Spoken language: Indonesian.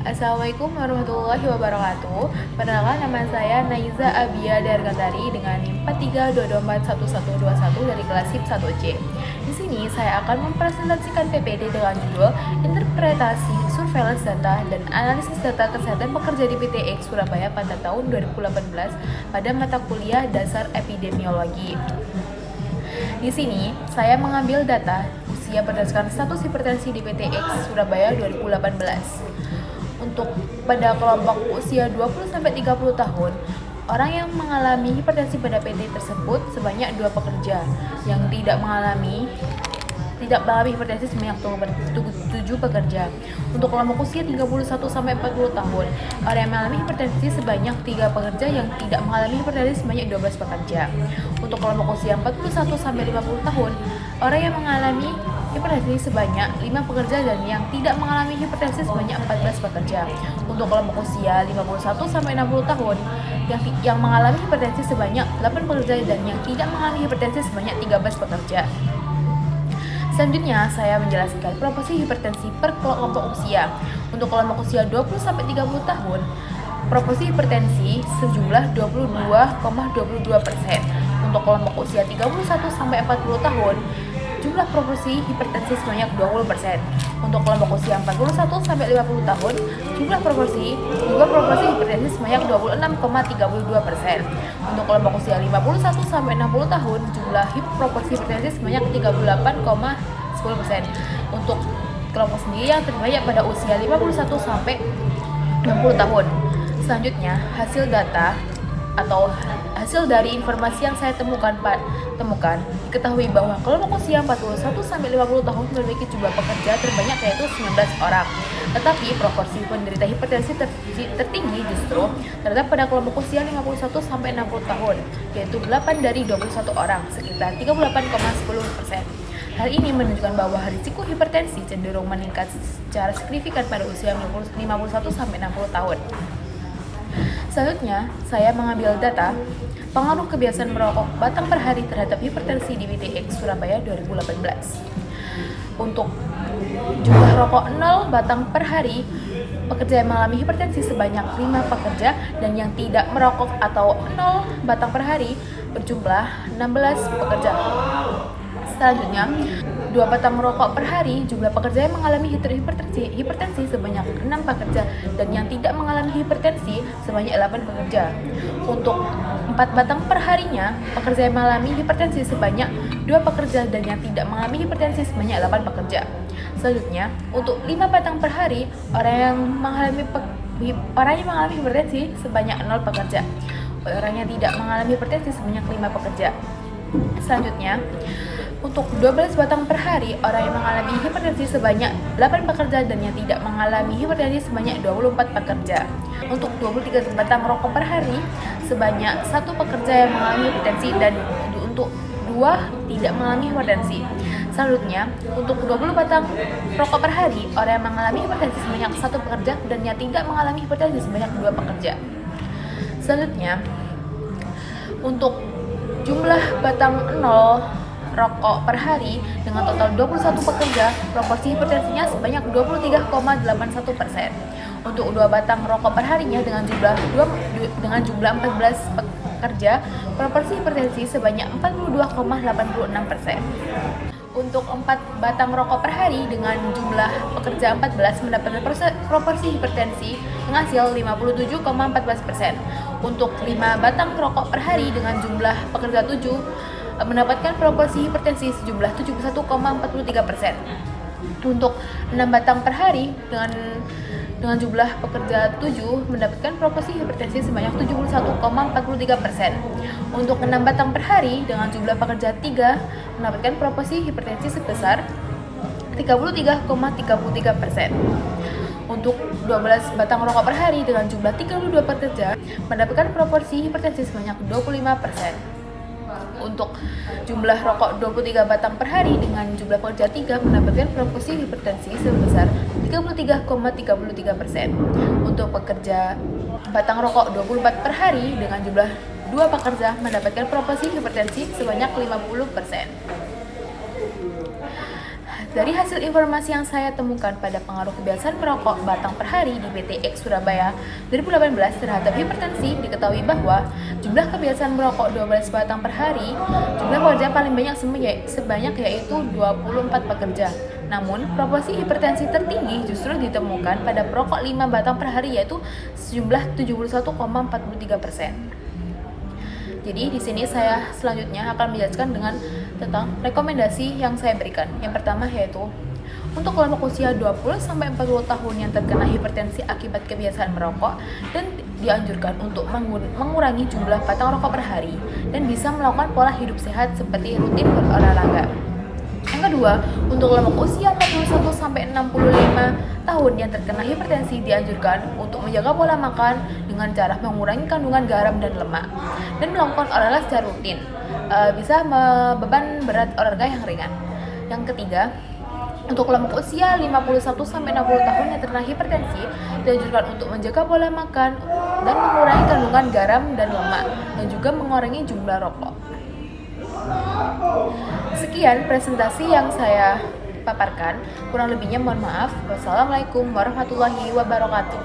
Assalamualaikum warahmatullahi wabarakatuh. Perkenalkan, nama saya Naiza Abia Dargatari dengan NIM 43224121 dari kelas SIP 1C. Di sini saya akan mempresentasikan PPD dengan judul Interpretasi Surveillance Data dan Analisis Data Kesehatan Pekerja di PT X Surabaya pada tahun 2018 pada mata kuliah Dasar Epidemiologi. Di sini saya mengambil data usia berdasarkan status hipertensi di PT X Surabaya 2018. Untuk pada kelompok usia 20-30 tahun, orang yang mengalami hipertensi pada PT tersebut sebanyak 2 pekerja, yang tidak mengalami hipertensi sebanyak 7 pekerja. Untuk kelompok usia 31-40 tahun, orang yang mengalami hipertensi sebanyak 3 pekerja yang tidak mengalami hipertensi sebanyak 12 pekerja. Untuk kelompok usia 41-50 tahun, orang yang mengalami hipertensi sebanyak 5 pekerja dan yang tidak mengalami hipertensi sebanyak 14 pekerja. Untuk kelompok usia 51-60 tahun, yang mengalami hipertensi sebanyak 8 pekerja dan yang tidak mengalami hipertensi sebanyak 13 pekerja. Selanjutnya, saya menjelaskan proporsi hipertensi per kelompok usia. Untuk kelompok usia 20-30 tahun, proporsi hipertensi sejumlah 22,22%. Untuk kelompok usia 31-40 tahun, jumlah proporsi hipertensi sebanyak 20%. Untuk kelompok usia 41-50 tahun, jumlah proporsi hipertensi sebanyak 26,32%. Untuk kelompok usia 51-60 tahun, jumlah proporsi hipertensi sebanyak 38,10%. Untuk kelompok sendiri yang terbanyak pada usia 51-60 tahun. Selanjutnya, hasil data atau hasil dari informasi yang saya temukan, diketahui bahwa kelompok usia 41-50 tahun memiliki jumlah pekerja terbanyak yaitu 19 orang. Tetapi proporsi penderita hipertensi tertinggi justru terdapat pada kelompok usia 51-60 tahun, yaitu 8 dari 21 orang, sekitar 38,10%. Hal ini menunjukkan bahwa risiko hipertensi cenderung meningkat secara signifikan pada usia 51-60 tahun. Selanjutnya, saya mengambil data pengaruh kebiasaan merokok batang per hari terhadap hipertensi di PT X Surabaya 2018. Untuk jumlah rokok 0 batang per hari, pekerja yang mengalami hipertensi sebanyak 5 pekerja dan yang tidak merokok atau 0 batang per hari berjumlah 16 pekerja. Selanjutnya, 2 batang rokok per hari, jumlah pekerja yang mengalami hipertensi sebanyak 6 pekerja dan yang tidak mengalami hipertensi sebanyak 8 pekerja. Untuk 4 batang per harinya, pekerja yang mengalami hipertensi sebanyak 2 pekerja dan yang tidak mengalami hipertensi sebanyak 8 pekerja. Selanjutnya, untuk 5 batang per hari, orang yang mengalami hipertensi sebanyak 0 pekerja. Orang yang tidak mengalami hipertensi sebanyak 5 pekerja. Selanjutnya, untuk 12 batang per hari, orang yang mengalami hipertensi sebanyak 8 pekerja dan yang tidak mengalami hipertensi sebanyak 24 pekerja. Untuk 23 batang rokok per hari, sebanyak 1 pekerja yang mengalami hipertensi dan untuk 2 tidak mengalami hipertensi. Selanjutnya, untuk 20 batang rokok per hari, orang yang mengalami hipertensi sebanyak 1 pekerja dan yang tidak mengalami hipertensi sebanyak 2 pekerja. Selanjutnya, untuk jumlah batang 0 rokok per hari dengan total 21 pekerja, proporsi hipertensinya sebanyak 23,81%. Untuk 2 batang rokok per harinya dengan jumlah 14 pekerja, proporsi hipertensi sebanyak 42,86%. Untuk 4 batang rokok per hari dengan jumlah pekerja 14 mendapatkan proporsi hipertensi dengan hasil 57,14%. Untuk 5 batang rokok per hari dengan jumlah pekerja 7 mendapatkan proporsi hipertensi sejumlah 71,43%. Untuk 6 batang per hari dengan jumlah pekerja 7 mendapatkan proporsi hipertensi sebanyak 71,43%. Untuk 6 batang per hari dengan jumlah pekerja 3 mendapatkan proporsi hipertensi sebesar 33,33%. Untuk 12 batang rokok per hari dengan jumlah 32 pekerja mendapatkan proporsi hipertensi sebanyak 25%. Untuk jumlah rokok 23 batang per hari dengan jumlah pekerja 3 mendapatkan proporsi hipertensi sebesar 33,33%. Untuk pekerja batang rokok 24 per hari dengan jumlah 2 pekerja mendapatkan proporsi hipertensi sebanyak 50%. Dari hasil informasi yang saya temukan pada pengaruh kebiasaan merokok batang per hari di PTX Surabaya 2018 terhadap hipertensi, diketahui bahwa jumlah kebiasaan merokok 12 batang per hari, jumlah pekerja paling banyak sebanyak yaitu 24 pekerja. Namun, proporsi hipertensi tertinggi justru ditemukan pada perokok 5 batang per hari yaitu sejumlah 71,43%. Jadi di sini saya selanjutnya akan menjelaskan tentang rekomendasi yang saya berikan. Yang pertama yaitu untuk kelompok usia 20-40 tahun yang terkena hipertensi akibat kebiasaan merokok dan dianjurkan untuk mengurangi jumlah batang rokok per hari dan bisa melakukan pola hidup sehat seperti rutin berolahraga. Yang kedua, untuk kelompok usia 41-65 tahun yang terkena hipertensi dianjurkan untuk menjaga pola makan dengan cara mengurangi kandungan garam dan lemak dan melakukan olahraga secara rutin, bisa beban berat olahraga yang ringan. Yang ketiga, untuk kelompok usia 51-60 tahun yang terkena hipertensi dianjurkan untuk menjaga pola makan dan mengurangi kandungan garam dan lemak dan juga mengurangi jumlah rokok. Sekian presentasi yang saya paparkan, kurang lebihnya mohon maaf. Wassalamualaikum warahmatullahi wabarakatuh.